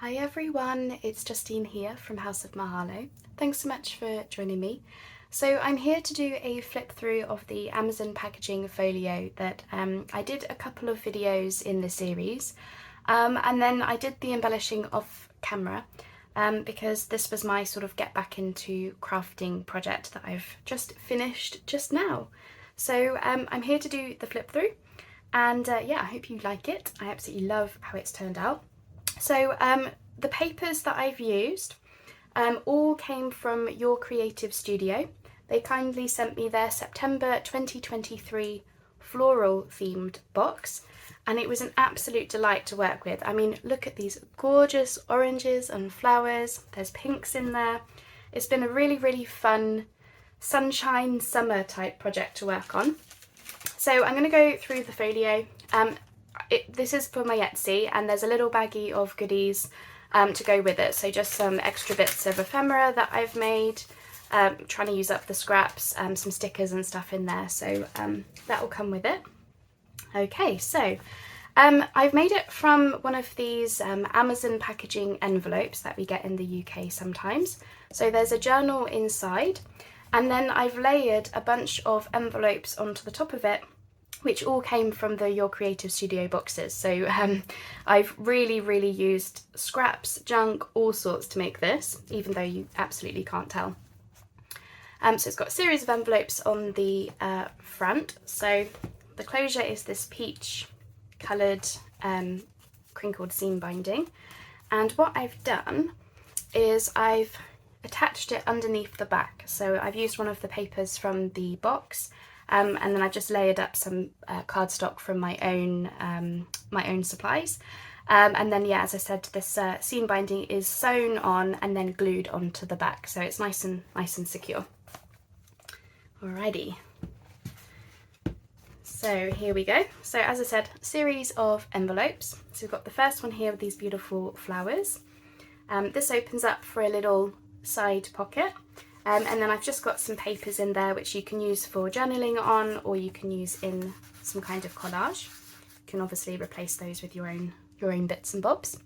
Hi everyone, it's Justine here from House of Mahalo. Thanks so much for joining me. So I'm here to do a flip through of the Amazon packaging folio that I did a couple of videos in the series, and then I did the embellishing off camera because this was my sort of get back into crafting project that I've just finished just now. So I'm here to do the flip through, and yeah, I hope you like it. I absolutely love how it's turned out. So the papers that I've used all came from Your Creative Studio. They kindly sent me their September 2023 floral themed box, and it was an absolute delight to work with. I mean, look at these gorgeous oranges and flowers. There's pinks in there. It's been a really fun sunshine summer type project to work on. So I'm going to go through the folio. This is for my Etsy, and there's a little baggie of goodies to go with it. So just some extra bits of ephemera that I've made, trying to use up the scraps, some stickers and stuff in there. So that will come with it. Okay, so I've made it from one of these Amazon packaging envelopes that we get in the UK sometimes. So there's a journal inside, and then I've layered a bunch of envelopes onto the top of it, which all came from the Your Creative Studio boxes. So I've really used scraps, junk, all sorts to make this, even though you absolutely can't tell. So it's got a series of envelopes on the front. So the closure is this peach coloured crinkled seam binding. And what I've done is I've attached it underneath the back. So I've used one of the papers from the box, and then I've just layered up some cardstock from my own supplies. And then, yeah, as I said, this seam binding is sewn on and then glued onto the back, so it's nice and secure. Alrighty. So here we go. So as I said, series of envelopes. So we've got the first one here with these beautiful flowers. This opens up for a little side pocket. And then I've just got some papers in there which you can use for journaling on, or you can use in some kind of collage. You can obviously replace those with your own bits and bobs.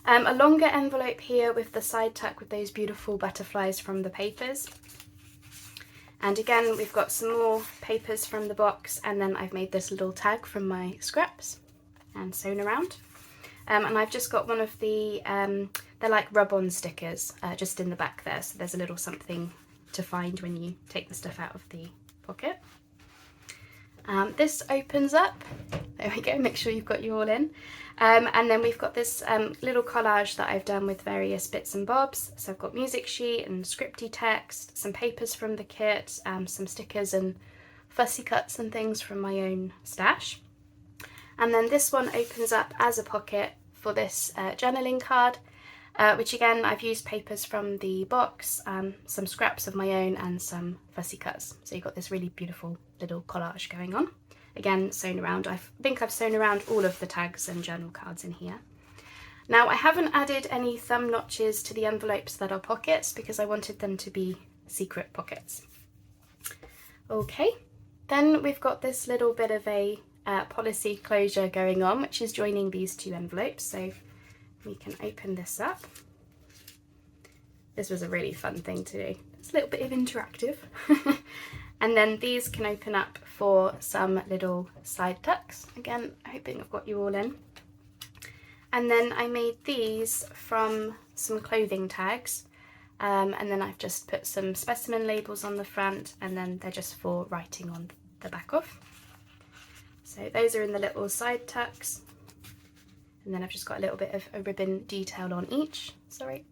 A longer envelope here with the side tuck with those beautiful butterflies from the papers. And again, we've got some more papers from the box, and then I've made this little tag from my scraps and sewn around. And I've just got one of the, they're like rub-on stickers just in the back there, so there's a little something to find when you take the stuff out of the pocket. This opens up, there we go, make sure you've got you all in. And then we've got this little collage that I've done with various bits and bobs. So I've got music sheet and scripty text, some papers from the kit, some stickers and fussy cuts and things from my own stash. And then this one opens up as a pocket for this journaling card, which again, I've used papers from the box, some scraps of my own and some fussy cuts. So you've got this really beautiful little collage going on. Again, sewn around. I think I've sewn around all of the tags and journal cards in here. Now, I haven't added any thumb notches to the envelopes that are pockets because I wanted them to be secret pockets. Okay, then we've got this little bit of a policy closure going on, which is joining these two envelopes. So we can open this up. This was a really fun thing to do. It's a little bit of interactive. And then these can open up for some little side tucks. Again, hoping I've got you all in. And then I made these from some clothing tags. And then I've just put some specimen labels on the front, and then they're just for writing on the back of. So those are in the little side tucks. And then I've just got a little bit of a ribbon detail on each, sorry.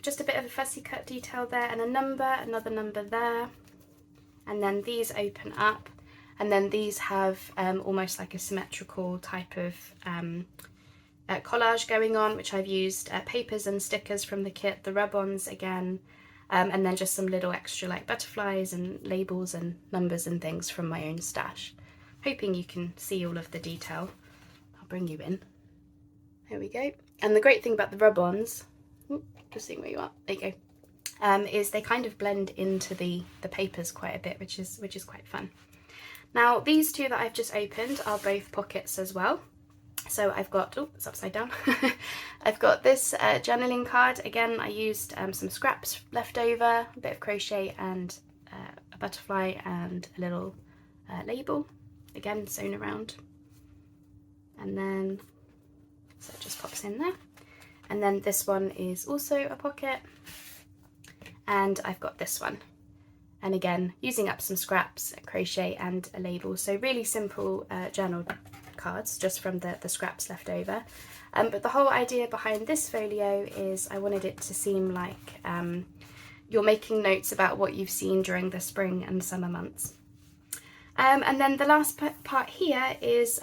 Just a bit of a fussy cut detail there, and a number, another number there. And then these open up, and then these have almost like a symmetrical type of collage going on, which I've used papers and stickers from the kit, the rub-ons again, and then just some little extra like butterflies and labels and numbers and things from my own stash. Hoping you can see all of the detail. I'll bring you in. There we go. And the great thing about the rub-ons, just seeing where you are, there you go, is they kind of blend into the papers quite a bit, which is quite fun. Now these two that I've just opened are both pockets as well. So I've got, oh, it's upside down. I've got this journaling card. Again, I used some scraps left over, a bit of crochet and a butterfly and a little label, again sewn around. And then, so it just pops in there. And then this one is also a pocket. And I've got this one. And again, using up some scraps, crochet and a label. So really simple journal cards just from the scraps left over. But the whole idea behind this folio is I wanted it to seem like you're making notes about what you've seen during the spring and summer months. And then the last part here is,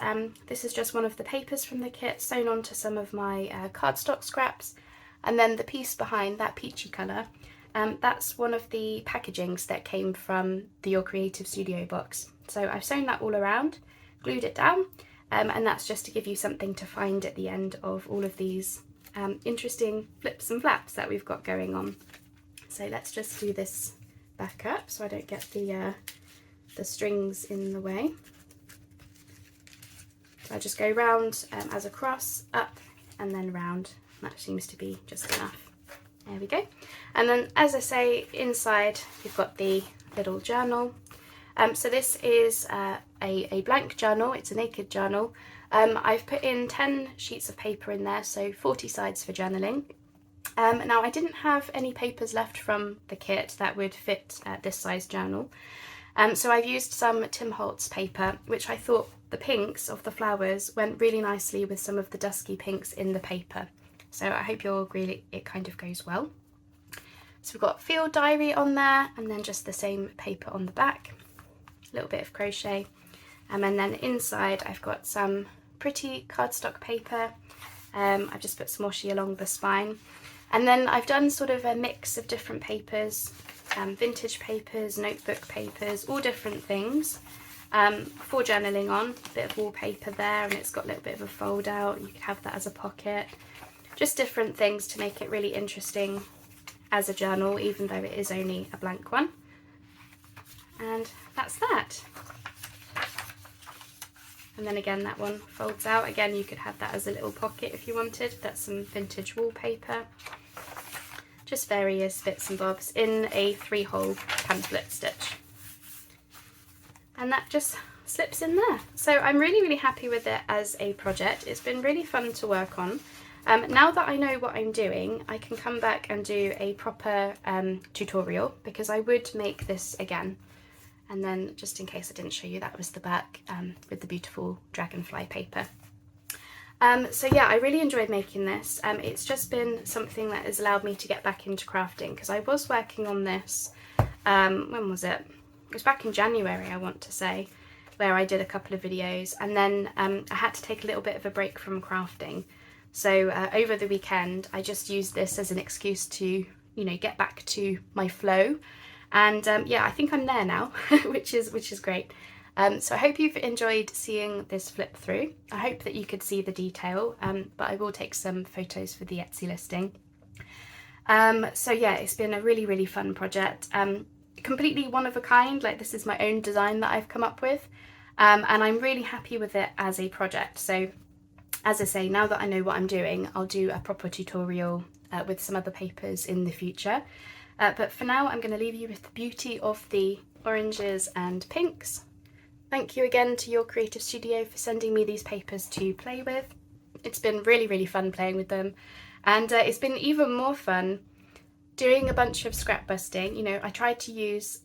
this is just one of the papers from the kit sewn onto some of my cardstock scraps. And then the piece behind, that peachy colour, that's one of the packagings that came from the Your Creative Studio box. So I've sewn that all around, glued it down, and that's just to give you something to find at the end of all of these interesting flips and flaps that we've got going on. So let's just do this back up so I don't get the strings in the way. So I just go round as a cross, up and then round. That seems to be just enough. There we go. And then, as I say, inside you've got the little journal. So this is a blank journal, it's a naked journal. I've put in 10 sheets of paper in there, so 40 sides for journaling. Now I didn't have any papers left from the kit that would fit this size journal. So I've used some Tim Holtz paper, which I thought the pinks of the flowers went really nicely with some of the dusky pinks in the paper. So I hope you'll agree it kind of goes well. So we've got field diary on there and then just the same paper on the back. A little bit of crochet, and then inside I've got some pretty cardstock paper. I've just put some washi along the spine, and then I've done sort of a mix of different papers, vintage papers, notebook papers, all different things for journaling on. A bit of wallpaper there, and it's got a little bit of a fold out. You could have that as a pocket. Just different things to make it really interesting as a journal, even though it is only a blank one. And that's that. And then again, that one folds out. Again, you could have that as a little pocket if you wanted. That's some vintage wallpaper. Just various bits and bobs in a 3-hole pamphlet stitch. And that just slips in there. So I'm really, really happy with it as a project. It's been really fun to work on. Now that I know what I'm doing, I can come back and do a proper tutorial, because I would make this again. And then, just in case I didn't show you, that was the back with the beautiful dragonfly paper. So yeah, I really enjoyed making this. It's just been something that has allowed me to get back into crafting, because I was working on this, when was it? It was back in January, I want to say, where I did a couple of videos, and then I had to take a little bit of a break from crafting. So over the weekend, I just used this as an excuse to, you know, get back to my flow. And yeah, I think I'm there now, which is great. So I hope you've enjoyed seeing this flip through. I hope that you could see the detail, but I will take some photos for the Etsy listing. So yeah, it's been a really, really fun project. Completely one of a kind, like this is my own design that I've come up with. And I'm really happy with it as a project. So as I say, now that I know what I'm doing, I'll do a proper tutorial with some other papers in the future. But for now, I'm going to leave you with the beauty of the oranges and pinks. Thank you again to Your Creative Studio for sending me these papers to play with. It's been really, really fun playing with them. And it's been even more fun doing a bunch of scrap busting. You know, I tried to use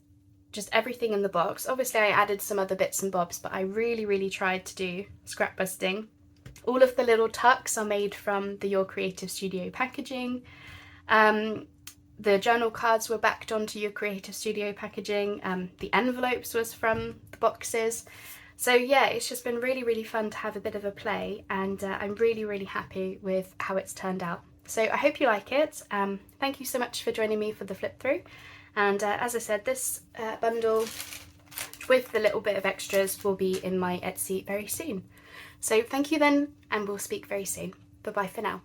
just everything in the box. Obviously, I added some other bits and bobs, but I really, really tried to do scrap busting. All of the little tucks are made from the Your Creative Studio packaging. The journal cards were backed onto Your Creative Studio packaging. The envelopes was from the boxes. So yeah, it's just been really, really fun to have a bit of a play, and I'm really, really happy with how it's turned out. So I hope you like it. Thank you so much for joining me for the flip through. And as I said, this bundle with the little bit of extras will be in my Etsy very soon. So thank you then, and we'll speak very soon. Bye bye for now.